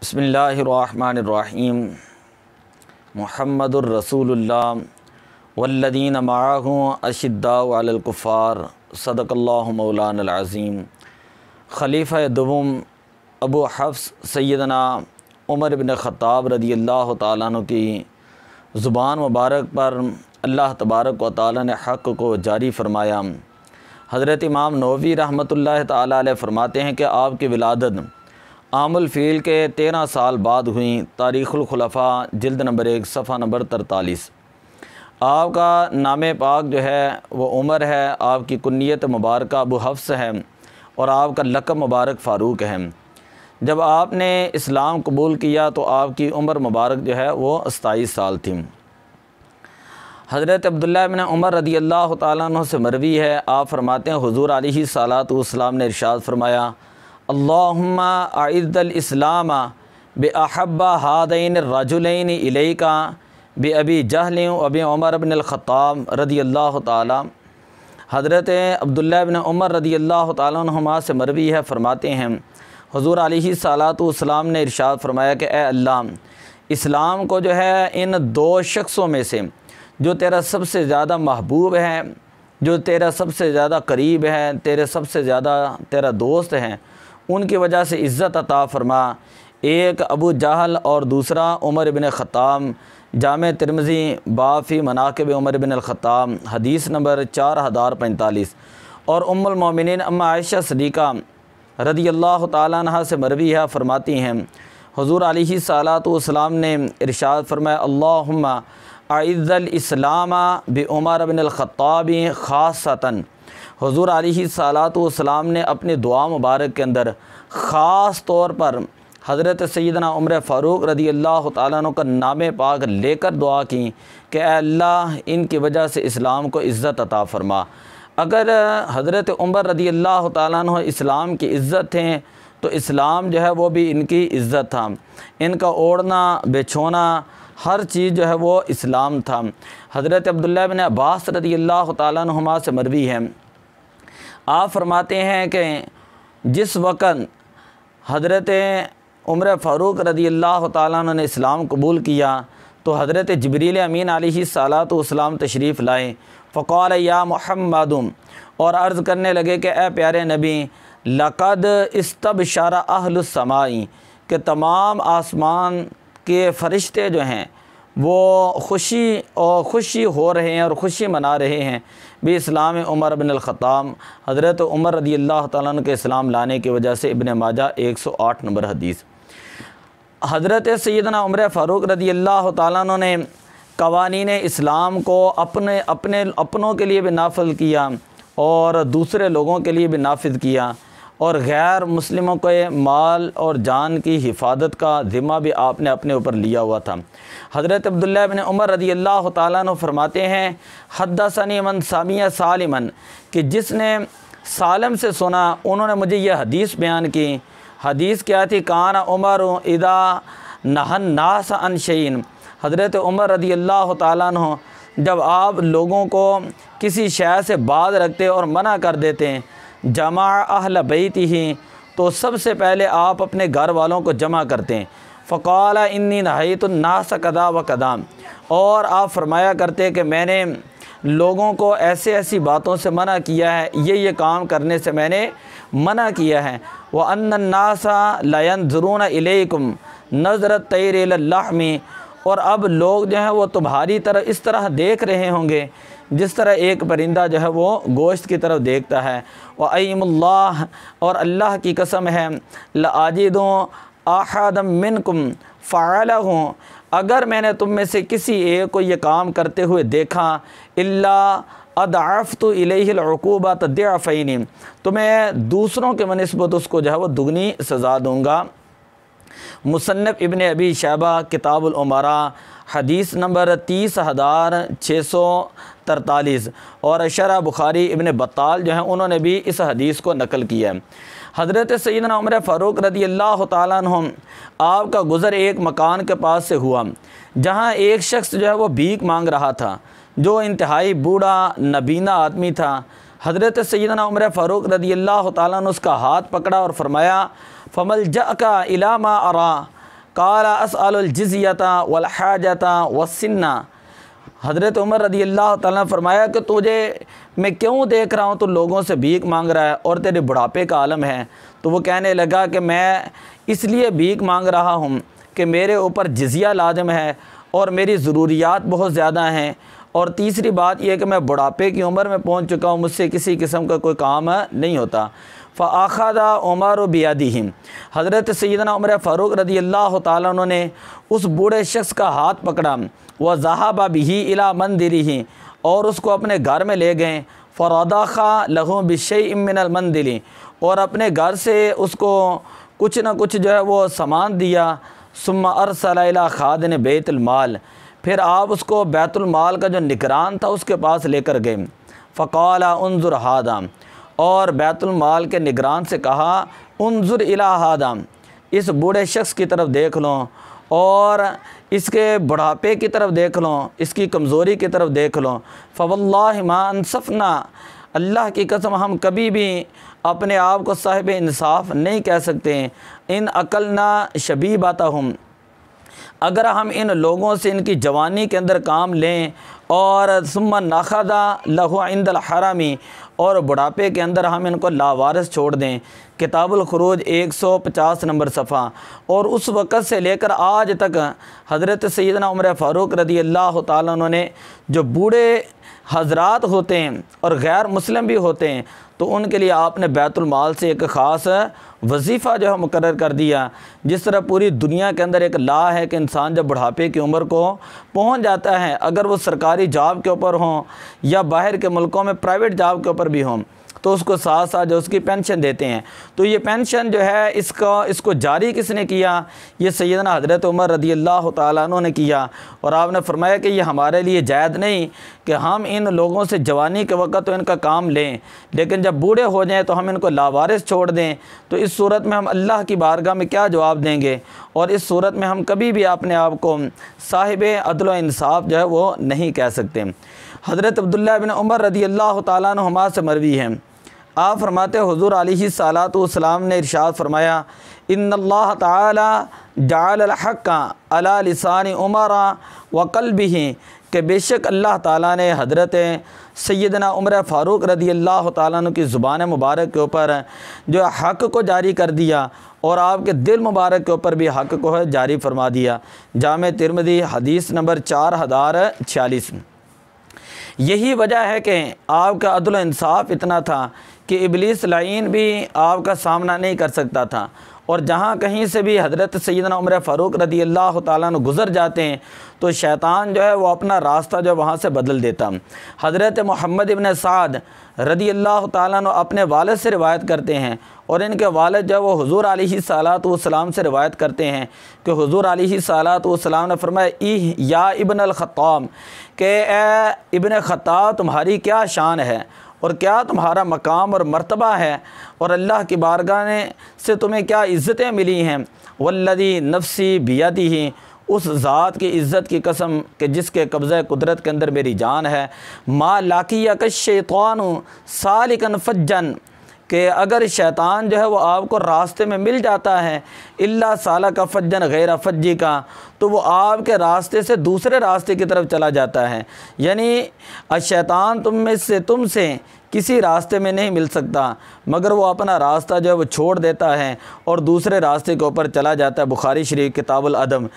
बिस्मिल्लाहिर्रहमानिर्रहीम। मुहम्मदुर रसूलुल्लाह वल्लज़ीना मअहु अशिद्दाउ अलल कुफ़ार सदक़ल्लाहु मौलानल अज़ीम। खलीफ़ा दुवम अबू हफ्स सैदना उमर बिन खित्ताब रदियल्लाहु ताला अन्हु की ज़ुबान मुबारक पर अल्लाह तबारक व तआला ने हक़ को जारी फरमाया। हज़रत इमाम नववी रहमतुल्लाह ताला अलैह फरमाते हैं कि आपकी विलादत आमुल फ़ील के 13 साल बाद हुई। तारीख़ुल खुलफ़ा जिल्द नंबर 1 सफ़ा नंबर 43। आपका नाम पाक जो है वो उमर है, आपकी कुन्नियत मुबारक अबू हफ्स है और आपका लक़ब मुबारक फ़ारूक है। जब आपने इस्लाम कबूल किया तो आपकी उम्र मुबारक जो है वो 27 साल थी। हज़रत अब्दुल्लाह बिन उमर रदियल्लाहु ताला अन्हु से मरवी है, आप फरमाते हैं हुज़ूर अलैहिस्सलातु वस्सलाम ने इरशाद फरमाया, अल्लाहुम्मा अइज़्ज़ल इस्लाम बिअहब्बा हादैन रजुलैन इलैका बिअबी जहल व अबी उमर बिन खित्ताब रदियल्लाहु ताला। हज़रत अब्दुल्लाह बिन उमर रदियल्लाहु ताला अन्हुमा से मरवी है, फरमाते हैं हुज़ूर अलैहिस्सलातु वस्सलाम ने इरशाद फरमाया कि ए अल्लाह, इस्लाम को जो है इन दो शख्सों में से जो तेरा सबसे ज़्यादा महबूब है, जो तेरा सबसे ज़्यादा करीब है, तेरे सबसे ज़्यादा तेरा दोस्त हैं, उनकी वजह से इज़्ज़त अता फरमा। एक अबू जहल और दूसरा उमर बिन खित्ताब। जामे तिरमिज़ी बाफ़ी मनाक़िब उमर बिन खित्ताब हदीस नंबर 4045। और उम्मुल मोमिनीन अम्मा आयशा सिद्दीक़ा रदियल्लाहु ताला अन्हा से मरवी है, फरमाती हैं हुज़ूर अलैहिस्सलातु वस्सलाम ने इरशाद फरमाया, अल्लाहुम्मा अइज़्ज़ल इस्लाम बि उमर बिन खित्ताब ख़ासतन। हुज़ूर अलैहिस्सलातु वस्सलाम ने अपनी दुआ मुबारक के अंदर ख़ास तौर पर हज़रत सैदना उमर फ़ारूक रदियल्लाहु ताला अन्हु का नाम पाक लेकर दुआ की कि अल्लाह इनकी वजह से इस्लाम को इज़्ज़त अता फ़रमा। अगर हज़रत उमर रदियल्लाहु ताला अन्हु इस्लाम की इज़्ज़त थे तो इस्लाम जो है वो भी इनकी इज़्ज़त था। इनका ओढ़ना बिछोना हर चीज़ जो है वो इस्लाम था। हज़रत अब्दुल्लाह बिन अब्बास रदियल्लाहु ताला अन्हुमा से मरवी है, आप फरमाते हैं कि जिस वक़्त हज़रत उमर फ़ारूक रदियल्लाहु ताला अन्हु ने इस्लाम कबूल किया तो हज़रत जिब्रील अमीन अलैहिस्सलातु वस्सलाम तशरीफ़ लाए। फ़क़ाल या मुहम्मद, और अर्ज़ करने लगे कि ए प्यारे नबी, लक़द इस्तबशरा अहलुस समाई, कि तमाम आसमान के फ़रिश्ते जो हैं वो खुशी हो रहे हैं और ख़ुशी मना रहे हैं भी इस्लाम उमर बिन खित्ताब, हज़रत उमर रदियल्लाहु ताला अन्हु के इस्लाम लाने की वजह से। इब्न माजा 108 नंबर हदीस। हज़रत सैदना उमर फ़ारूक रदियल्लाहु ताला अन्हु ने कवानीन इस्लाम को अपनों के लिए भी नाफिज़ किया और दूसरे लोगों के लिए भी नाफिज़ किया, और गैर मुस्लिमों के माल और जान की हिफाजत का ज़िम्मा भी आपने अपने ऊपर लिया हुआ था। हज़रत अब्दुल्लाह बिन उमर रदियल्लाहु ताला अन्हु फरमाते हैं, हद्दसनी मन सामिया सालिमन, कि जिसने सालिम से सुना उन्होंने मुझे यह हदीस बयान की। हदीस क्या थी? काना उमर इदा नहन नास अन शैइन। हज़रत उमर रदियल्लाहु ताला अन्हु जब आप लोगों को किसी शय से बात रखते और मना कर देते, जमा अहल बैती ही, तो सबसे पहले आप अपने घर वालों को जमा करते हैं। फ़क़ाला इन्नी नहैतु नास कदा व कदा, और आप फरमाया करते कि मैंने लोगों को ऐसे ऐसी बातों से मना किया है, ये काम करने से मैंने मना किया है। व अन्नन नासा ला यंज़ुरूना इलैकुम नज़रत तैर इला लहमी, और अब लोग जो हैं वो तुम्हारी तरफ इस तरह देख रहे होंगे जिस तरह एक परिंदा जो है वो गोश्त की तरफ देखता है। व अय्मुल्लाह, और अल्लाह की कसम है, लाजिदु अहदम मिनकुम फ़अलहु, अगर मैंने तुम में से किसी एक को ये काम करते हुए देखा, इल्ला अदअफ़तु इलैहिल उक़ूबत ज़िअफ़ैनि, तो मैं दूसरों के बनिस्बत उसको जो है वो दुगनी सज़ा दूँगा। मुसन्नफ़ इब्न अबी शैबा किताबुल उमरा हदीस नंबर 30,643, और शरह बुखारी इब्न बत्ताल जो हैं उन्होंने भी इस हदीस को नकल किया है। हज़रत सैदना उमर फ़ारूक रदियल्लाहु ताला अन्हु आपका गुज़र एक मकान के पास से हुआ जहाँ एक शख्स जो है वो भीख मांग रहा था, जो इंतहाई बूढ़ा नबीना आदमी था। हज़रत सैदना उमर फ़ारूक रदियल्लाहु ताला अन्हु उसका हाथ पकड़ा और फरमाया, फ़मल जअका इला मा अरा, क़ाल अस्अलुल जिज़ियता वल हाजता वस्सिन्ना। हज़रत उमर रदी अल्लाह ताला ने फरमाया कि तुझे मैं क्यों देख रहा हूँ तो लोगों से भीख मांग रहा है और तेरे बुढ़ापे का आलम है। तो वो कहने लगा कि मैं इसलिए भीख मांग रहा हूँ कि मेरे ऊपर जिज़िया लाज़िम है और मेरी ज़रूरियात बहुत ज़्यादा हैं, और तीसरी बात यह कि मैं बुढ़ापे की उम्र में पहुँच चुका हूँ, मुझसे किसी किस्म का कोई काम नहीं होता। फ़ाख़ज़ा उमर बियदिही, हज़रत सैयदना उमर फ़ारूक रदी अल्लाह ताला अन्हु ने उस बूढ़े शख्स का हाथ पकड़ा, व ज़हाबा बिही इला मंदिरिही, और उसको अपने घर में ले गए। फ़रदाख़ा लहू बिशैइन मिनल मंदिली, और अपने घर से उसको कुछ न कुछ जो है वो सामान दिया। सुम्मा अरसला इला खादिन बैतुल माल, फिर आप उसको बैतुल माल का जो निगरान था उसके पास लेकर गए। फ़क़ाला उन्ज़ुर हादा, और बैतुल माल के निगरान से कहा उन्ज़ुर इला हादा, इस बूढ़े शख्स की तरफ देख लो और इसके बुढ़ापे की तरफ देख लो, इसकी कमज़ोरी की तरफ देख लो। फ़वल्लाहि मा अनसफ़ना, अल्लाह की कसम हम कभी भी अपने आप को साहिब इंसाफ नहीं कह सकते। इन अकलना शबीबतहुम, अगर हम इन लोगों से इनकी जवानी के अंदर काम लें, और सुम्मा नखदा लहु इंदल हरामी, और बुढ़ापे के अंदर हम इनको लावारिस छोड़ दें। किताबुल खुरूज 150 नंबर सफ़ा। और उस वक़्त से लेकर आज तक हज़रत सैयदना उमर फ़ारूक रदी अल्लाह ताला अन्हु ने जो बूढ़े हज़रात होते हैं और गैर मुस्लिम भी होते हैं, तो उनके लिए आपने बैतुल माल से एक ख़ास वजीफ़ा जो है मुकर्रर कर दिया। जिस तरह पूरी दुनिया के अंदर एक ला है कि इंसान जब बुढ़ापे की उम्र को पहुंच जाता है, अगर वो सरकारी जॉब के ऊपर हों या बाहर के मुल्कों में प्राइवेट जॉब के ऊपर भी हों, तो उसको साथ साथ जो उसकी पेंशन देते हैं। तो ये पेंशन जो है इसको जारी किसने किया? ये सैयदना हज़रत उमर रदी अल्लाह ताला अन्हु ने किया। और आपने फरमाया कि ये हमारे लिए जायज़ नहीं कि हम इन लोगों से जवानी के वक़्त तो इनका काम लें, लेकिन जब बूढ़े हो जाएँ तो हम इनको लावारिस छोड़ दें। तो इस सूरत में हम अल्लाह की बारगाह में क्या जवाब देंगे? और इस सूरत में हम कभी भी अपने आप को साहिब अदल व इंसाफ जो है वो नहीं कह सकते। हज़रत अब्दुल्लाह बिन उमर रदी अल्लाह ताला अन्हुमा से मरवी है, आप फरमाते हुज़ूर अलैहिस्सलातु वस्सलाम ने इरशाद फरमाया, इन्नल्लाह ताला जअल हक़्क़ा अला लिसानी उमर व क़ल्बिही, कि बेशक अल्लाह ताला ने हज़रत सैयदना उमर फ़ारूक रदी अल्लाह ताला अन्हु की ज़ुबान मुबारक के ऊपर जो हक़ को जारी कर दिया और आपके दिल मुबारक के ऊपर भी हक़ को है जारी फरमा दिया। जामे तिरमिज़ी हदीस नंबर 4046। यही वजह है कि आपका अदल इंसाफ इतना था कि इब्लीस लाइन भी आपका सामना नहीं कर सकता था। और जहाँ कहीं से भी हज़रत सैयदना उमर फ़ारूक रदी अल्लाह ताला अन्हु गुज़र जाते हैं तो शैतान जो है वो अपना रास्ता जो वहाँ से बदल देता। हज़रत मोहम्मद इब्न साद रदी अल्लाह ताला अन्हु अपने वालिद से रिवायत करते हैं, और इनके वालिद जो वो हुज़ूर अलैहिस्सलातु वस्सलाम से रिवायत करते हैं कि हुज़ूर अलैहिस्सलातु वस्सलाम ने फरमाया, इह या इब्न अल ख़त्ताब, कि ए इब्न ख़त्ताब तुम्हारी क्या शान है और क्या तुम्हारा मकाम और मर्तबा है, और अल्लाह की बारगाह ने से तुम्हें क्या इज़्ज़तें मिली हैं। वल्लज़ी नफ़्सी बियदिही, उस ज़ात की इज़्ज़त की कसम कि जिसके कब्ज़े कुदरत के अंदर मेरी जान है। मा लाकियक शैतानु सालिकन फज्जन, कि अगर शैतान जो है वो आपको रास्ते में मिल जाता है, इल्ला साला का फज्जन गैर फज्जी का, तो वो आपके रास्ते से दूसरे रास्ते की तरफ चला जाता है। यानी शैतान तुमसे किसी रास्ते में नहीं मिल सकता, मगर वो अपना रास्ता जो है वो छोड़ देता है और दूसरे रास्ते के ऊपर चला जाता है। बुखारी शरीफ किताबुल अदब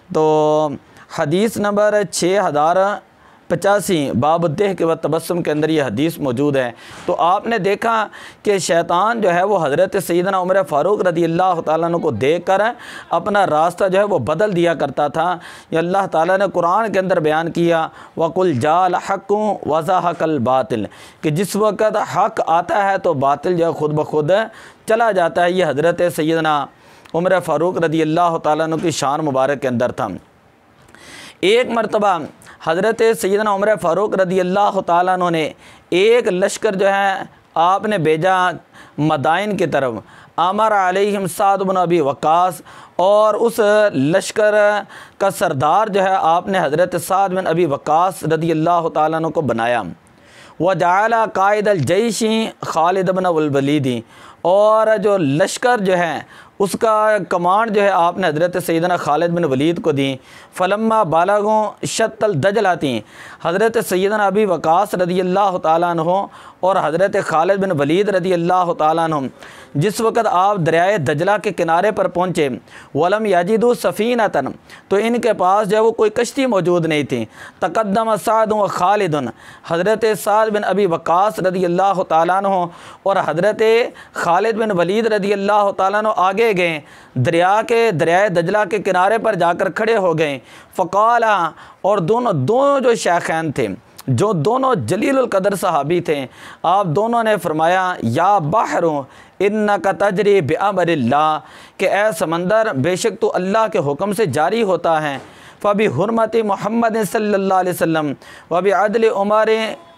तो हदीस नंबर 6085 बाबुद्देह के व तबस्सुम के अंदर ये हदीस मौजूद है। तो आपने देखा कि शैतान जो है वो हज़रत सैयदना उमर फ़ारूक रदी अल्लाह ताला अन्हु को देख कर अपना रास्ता जो है वो बदल दिया करता था। ये अल्लाह ताला ने कुरान के अंदर बयान किया, वकुल जाल हक़्क़ु व ज़हक़ल बातिल, कि जिस वक़्त हक़ आता है तो बातिल जो है ख़ुद ब खुद चला जाता है। ये हज़रत सैयदना उमर फ़ारूक रदी अल्लाह ताला अन्हु की शान मुबारक के अंदर था। एक मरतबा हज़रत सैयदना उमर फ़ारूक रदी अल्लाह ताला अन्हु ने एक लश्कर जो है आपने भेजा मदाइन की तरफ। अमर अलैहिम साद बिन अबी वक़ास, और उस लश्कर का सरदार जो है आपने हज़रत साद बिन अबी वक़ास रदी अल्लाह ताला अन्हु को बनाया। व जाला कायद अल जैशी खालिद बिन वलीदी, और जो लश्कर जो है उसका कमांड जो है आपने हज़रत सैयदना खालिद बिन वलीद को दी। फलम्मा बालगों शत्तल दजलाती, हज़रत सैयदना अबी वक़ास रदी अल्लाह ताला अन्हु और हज़रत खालिद बिन वलीद रदी अल्लाह ताला अन्हु जिस वक़्त आप दरियाए दजला के किनारे पर पहुँचे, वलम याजिदू सफ़ीनतन, तो इनके पास जो है वो कोई कश्ती मौजूद नहीं थी। तक़द्दम साद व खालिदुन, हज़रत साद बिन अबी वक़ास रदी अल्लाह ताला अन्हु और हज़रत खालिद बिन वलीद रदी अल्लाह ताला अन्हु आगे गए, दरियाए दजला के किनारे पर जाकर खड़े हो गए। फ़क़ाला, और दोनों जो शेखैन थे, जो दोनों जलीलुल कदर सहाबी थे, आप दोनों ने फरमाया या बहरु इन्नका तजरी बिअमरिल्लाह, कि ए समंदर बेशक तो अल्लाह के हुक्म से जारी होता है। फ़बी हुर्मति मोहम्मद सल्लल्लाहु अलैहि वसल्लम व बिअदल उमर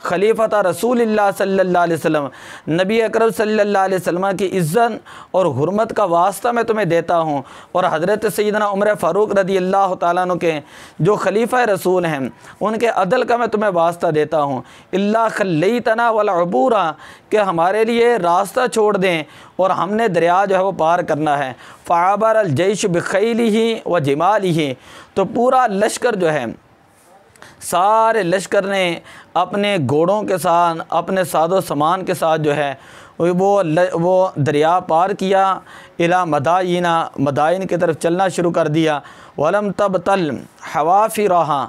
खलीफता रसूलिल्लाह सल्लल्लाहु अलैहि वसल्लम, नबी अकरम सल्लल्लाहु अलैहि वसल्लम की इज़्ज़त और हुर्मत का वास्ता मैं तुम्हें देता हूँ, और हज़रत सैयदना उमर फ़ारूक रदी अल्लाह ताला अन्हु के जो खलीफा रसूल हैं उनके अदल का मैं तुम्हें वास्ता देता हूँ। इल्ला खल्लैतना वल अबूरा, कि हमारे लिए रास्ता छोड़ दें और हमने दरिया जो है वो पार करना है। फ़अबर अल जैश बिखैलिही व जिमालिही, तो पूरा लश्कर जो है, सारे लश्कर ने अपने घोड़ों के साथ, अपने सादो सामान के साथ जो है वो दरिया पार किया। इला मदाइन की तरफ चलना शुरू कर दिया। वलम तब तल हवाफी रहा,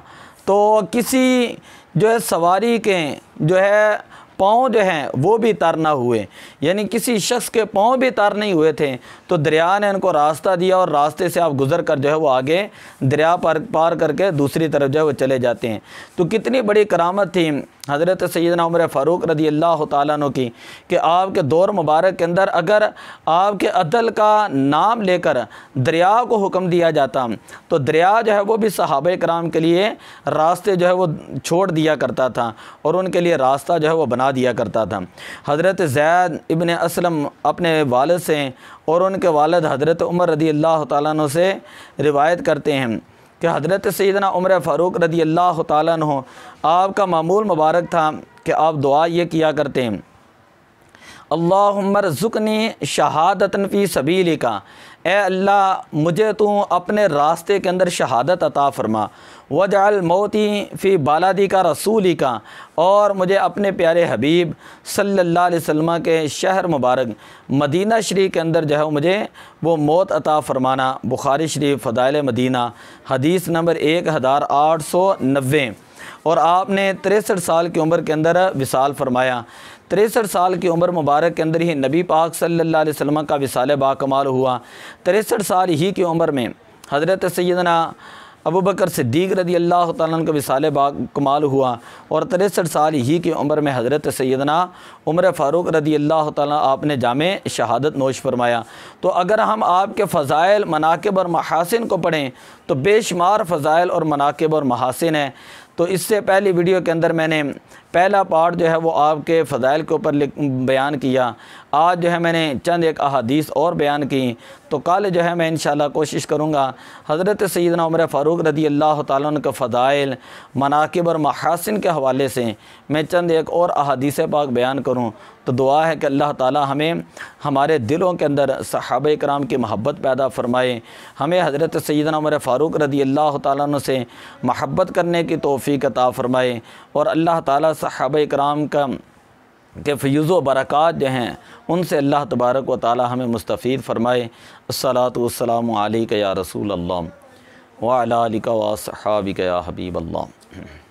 तो किसी जो है सवारी के जो है पाँव जो हैं वो भी तर ना हुए, यानी किसी शख्स के पाँव भी तर नहीं हुए थे। तो दरिया ने उनको रास्ता दिया और रास्ते से आप गुज़र कर जो है वो आगे दरिया पार करके दूसरी तरफ जो है वो चले जाते हैं। तो कितनी बड़ी करामत थी हज़रत सैयदना उमर फ़ारूक रदी अल्लाह ताला अन्हु की, कि आपके दौर मुबारक के अंदर अगर आपके अदल का नाम लेकर दरिया को हुक्म दिया जाता तो दरिया जो है वो भी सहाबा कराम के लिए रास्ते जो है वो छोड़ दिया करता था और उनके लिए रास्ता जो है वो बना दिया करता था। हज़रत ज़ैद इब्न असलम अपने वालिद से और उनके वालिद हज़रत उमर रदी अल्लाह ताला अन्हु से रिवायत करते हैं कि हज़रत सैयदना उमर फ़ारूक रदी अल्लाह ताला अन्हु आपका मामूल मुबारक था कि आप दुआ ये किया करते हैं, अल्लाहुम्मा रज़ुक़नी शहादतन फ़ी सबीलिका, ए अल्लाह मुझे तू अपने रास्ते के अंदर शहादत अता फ़रमा, वजअल मौती फ़ी बालादी का रसूली का, और मुझे अपने प्यारे हबीब सल्लल्लाहु अलैहि वसल्लम के शहर मुबारक मदीना शरीफ के अंदर जो है मुझे वो मौत अता फ़रमाना। बुखारी शरीफ फ़दाइल मदीना हदीस नंबर 1890। और आपने 63 साल की उम्र के अंदर विसाल फरमाया। 63 साल की उम्र मुबारक के अंदर ही नबी पाक सल्लल्लाहु अलैहि वसल्लम का विसाल बाकमाल हुआ। 63 साल ही की उम्र में हज़रत सैयदना अबू बकर सिद्दीक़ रदी अल्लाह ताला अन्हु का विसाल बाकमाल हुआ और 63 साल ही की उम्र में हज़रत सैयदना उमर फ़ारूक रदी अल्लाह ताला आपने जामे शहादत नोश फरमाया। तो अगर हम आपके फ़ज़ाइल मनाक़िब और महासिन को पढ़ें तो बेशुमार फ़ज़ाइल और मनाक़िब और महासिन है। तो इससे पहली वीडियो के अंदर मैंने पहला पार्ट जो है वो आपके फ़ज़ाइल के ऊपर बयान किया। आज जो है मैंने चंद एक अहादीस और बयान की। तो कल जो है मैं इंशाअल्लाह कोशिश करूँगा हज़रत सैयदना उमर फ़ारूक रदी अल्लाह ताला अन्हु के फ़ज़ाइल मनाक़िब और महासिन के हवाले से मैं चंद एक और अहादीस पाक बयान करूँ। तो दुआ है कि अल्लाह ताला हमें हमारे दिलों के अंदर सहाबा कराम की महब्बत पैदा फ़रमाए, हमें हज़रत सैयदना उमर फ़ारूक रदी अल्लाह ताला अन्हु से महब्बत करने की तौफ़ीक़ अता फ़रमाए और अल्लाह ताला सहाबा कराम के फ़यूज़ व बरक़ात जो हैं उनसे अल्लाह तबारक व ताला हमें मुस्तफ़ीद फ़रमाए। अस्सलातु वस्सलामु अलैका या रसूल अल्लाह व अला आलिका व अस्हाबिका या हबीब अल्लाह।